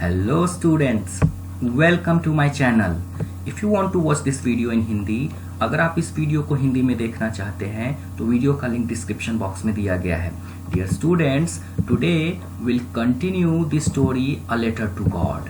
Hello students, welcome to my channel. If you want to watch this video in Hindi, अगर आप इस video को हिंदी में देखना चाहते हैं तो वीडियो का लिंक डिस्क्रिप्शन बॉक्स में दिया गया है. Dear students, today we'll continue the story A Letter to God,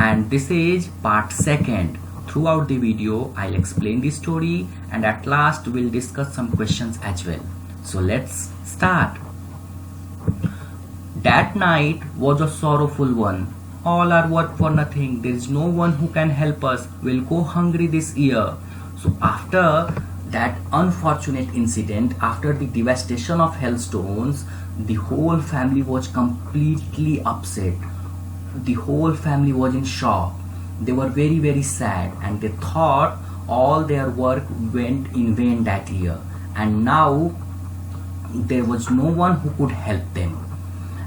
and this is part second. Throughout the video, I'll explain the story and at last we'll discuss some questions as well. So let's start. That night was a sorrowful one. All our work for nothing. There is no one who can help us. We'll go hungry this year. So after that unfortunate incident, after the devastation of hailstones, the whole family was completely upset. The whole family was in shock. They were very, very sad and they thought all their work went in vain that year. And now there was no one who could help them.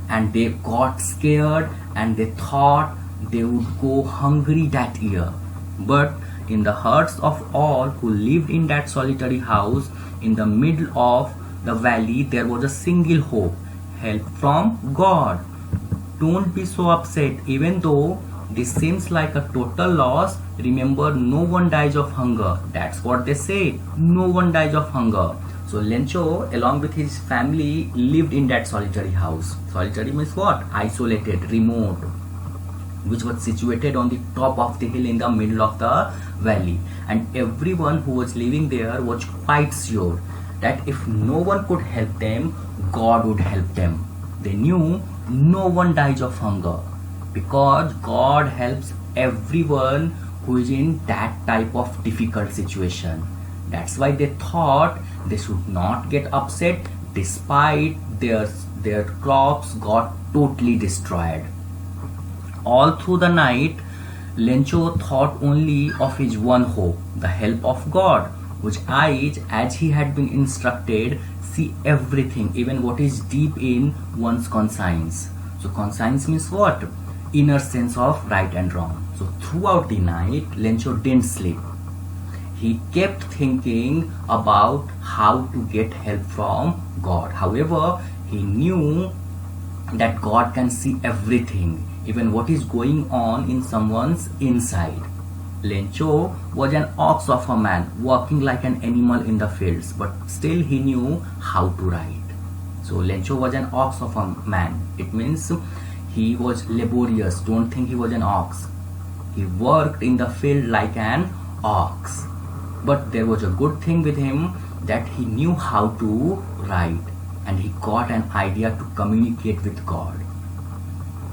And they got scared and they thought they would go hungry that year. But in the hearts of all who lived in that solitary house in the middle of the valley, there was a single hope: help from God. Don't be so upset. Even though this seems like a total loss, remember, no one dies of hunger. That's what they say. No one dies of hunger. So Lencho, along with his family, lived in that solitary house. Solitary means what? Isolated, remote, which was situated on the top of the hill in the middle of the valley. And everyone who was living there was quite sure that if no one could help them, God would help them. They knew no one dies of hunger because God helps everyone who is in that type of difficult situation. That's why they thought they should not get upset despite their crops got totally destroyed. All through the night, Lencho thought only of his one hope, the help of God, which eyes, as he had been instructed, see everything, even what is deep in one's conscience. So conscience means what? Inner sense of right and wrong. So throughout the night, Lencho didn't sleep. He kept thinking about how to get help from God. However, he knew that God can see everything, even what is going on in someone's inside. Lencho was an ox of a man, walking like an animal in the fields, but still he knew how to write. So Lencho was an ox of a man. It means he was laborious. Don't think he was an ox. He worked in the field like an ox. But there was a good thing with him, that he knew how to write and he got an idea to communicate with God.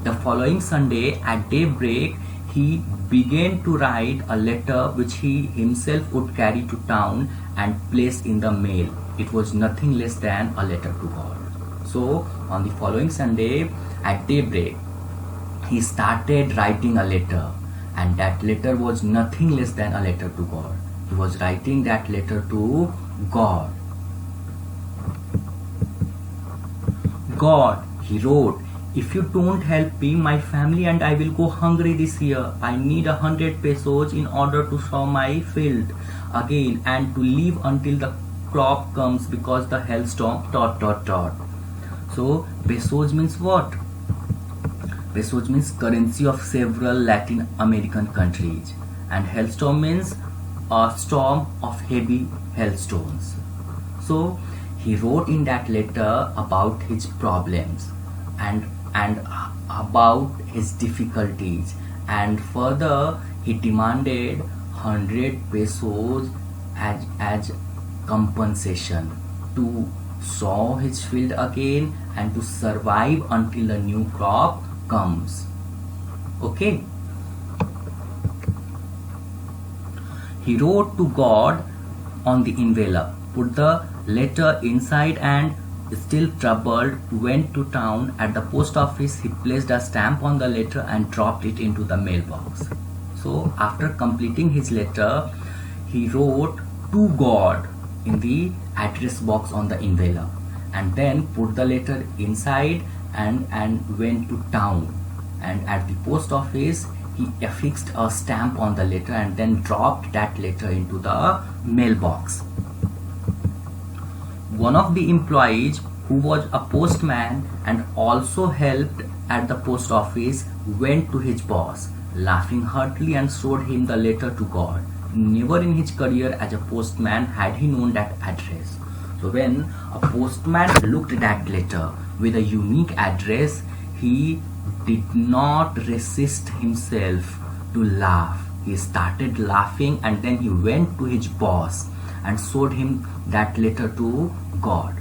The following Sunday at daybreak, he began to write a letter which he himself would carry to town and place in the mail. It was nothing less than a letter to God. So on the following Sunday at daybreak, he started writing a letter, and that letter was nothing less than a letter to God. He was writing that letter to God. God, he wrote, if you don't help me, my family and I will go hungry this year. I need 100 pesos in order to sow my field again and to live until the crop comes because the hailstorm ... So pesos means what? Pesos means currency of several Latin American countries, and hailstorm means a storm of heavy hailstones. So he wrote in that letter about his problems and about his difficulties, and further he demanded 100 pesos as compensation to sow his field again and to survive until the new crop comes. Okay. He wrote to God on the envelope, put the letter inside, and still troubled, went to town. At the post office, he placed a stamp on the letter and dropped it into the mailbox. So after completing his letter, he wrote to God in the address box on the envelope, and then put the letter inside and went to town. And at the post office, he affixed a stamp on the letter and then dropped that letter into the mailbox. One of the employees, who was a postman and also helped at the post office went to his boss, laughing heartily, and showed him the letter to God. Never in his career as a postman had he known that address. So when a postman looked at that letter with a unique address, he did not resist himself to laugh. He started laughing, and then he went to his boss and showed him that letter to God.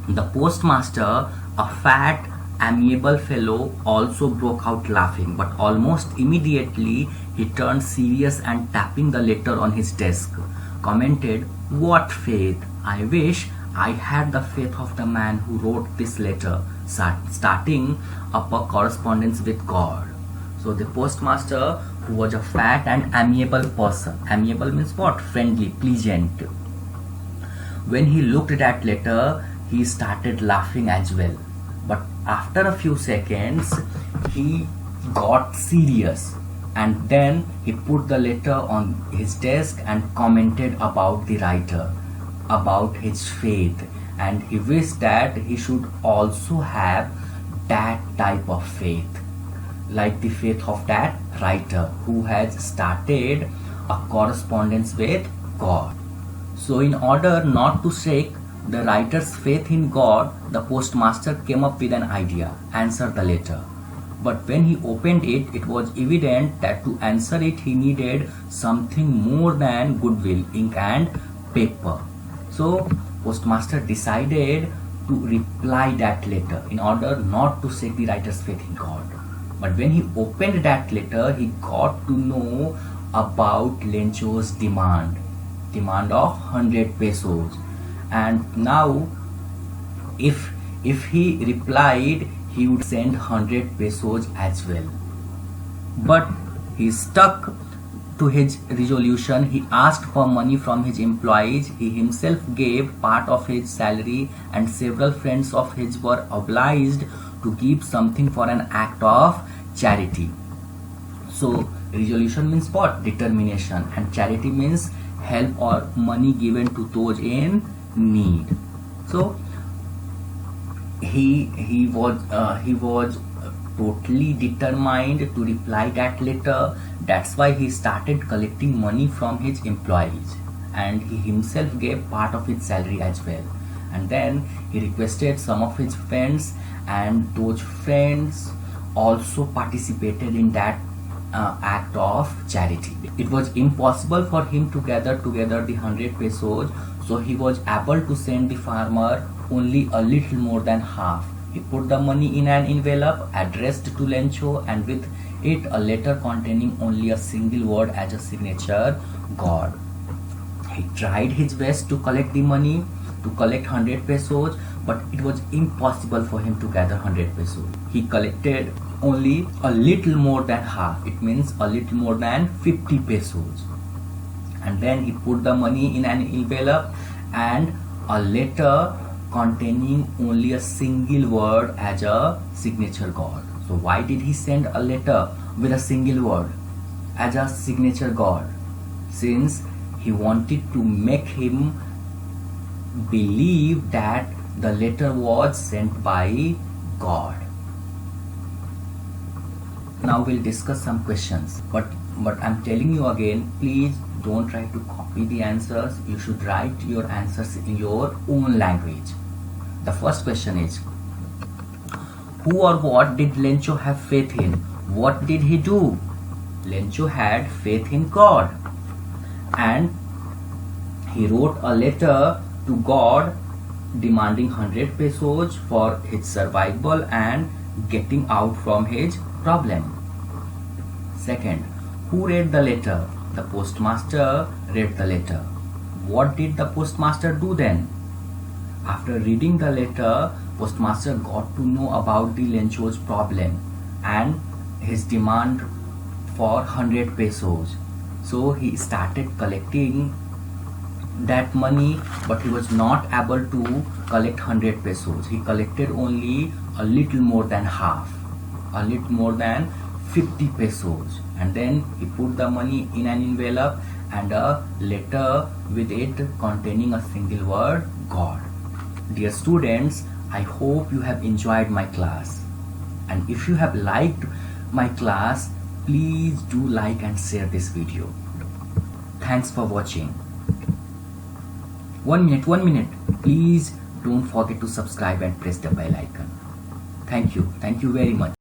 The postmaster, a fat, amiable fellow, also broke out laughing, but almost immediately he turned serious and, tapping the letter on his desk, commented, "What faith! I wish I had the faith of the man who wrote this letter, starting up a correspondence with God." So the postmaster, who was a fat and amiable person, amiable means what? Friendly, pleasant. When he looked at that letter, he started laughing as well. But after a few seconds, he got serious, and then he put the letter on his desk and commented about the writer, about his faith, and he wished that he should also have that type of faith, like the faith of that writer who has started a correspondence with God. So in order not to shake the writer's faith in God, the postmaster came up with an idea: answer the letter. But when he opened it, it was evident that to answer it he needed something more than goodwill, ink and paper. So postmaster decided to reply that letter in order not to shake the writer's faith in God. But when he opened that letter, he got to know about Lencho's demand of 100 pesos. And now if he replied, he would send 100 pesos as well. But he stuck to his resolution. He asked for money from his employees. He himself gave part of his salary, and several friends of his were obliged to give something for an act of charity. So resolution means what? Determination. And charity means help or money given to those in need. So he was totally determined to reply that letter. That's why he started collecting money from his employees, and he himself gave part of his salary as well. And then he requested some of his friends, and those friends also participated in that act of charity. It was impossible for him to gather together the 100 pesos, so he was able to send the farmer only a little more than half. He put the money in an envelope addressed to Lencho, and with it a letter containing only a single word as a signature: God. He tried his best to collect the money, to collect 100 pesos, but it was impossible for him to gather 100 pesos. He collected only a little more than half. It means a little more than 50 pesos. And then he put the money in an envelope and a letter containing only a single word as a signature: God. So why did he send a letter with a single word as a signature: God? Since he wanted to make him believe that the letter was sent by God. Now we'll discuss some questions, but I'm telling you again, please don't try to copy the answers. You should write your answers in your own language. The first question is, who or what did Lencho have faith in? What did he do? Lencho had faith in God, and he wrote a letter to God demanding 100 pesos for his survival and getting out from his problem. Second, who read the letter? The postmaster read the letter. What did the postmaster do then? After reading the letter, postmaster got to know about the Lencho's problem and his demand for 100 pesos. So he started collecting that money, but he was not able to collect 100 pesos. He collected only a little more than half, a little more than 50 pesos, and then he put the money in an envelope and a letter with it containing a single word: God. Dear students, I hope you have enjoyed my class. And if you have liked my class, please do like and share this video. Thanks for watching. 1 minute. Please don't forget to subscribe and press the bell icon. Thank you very much.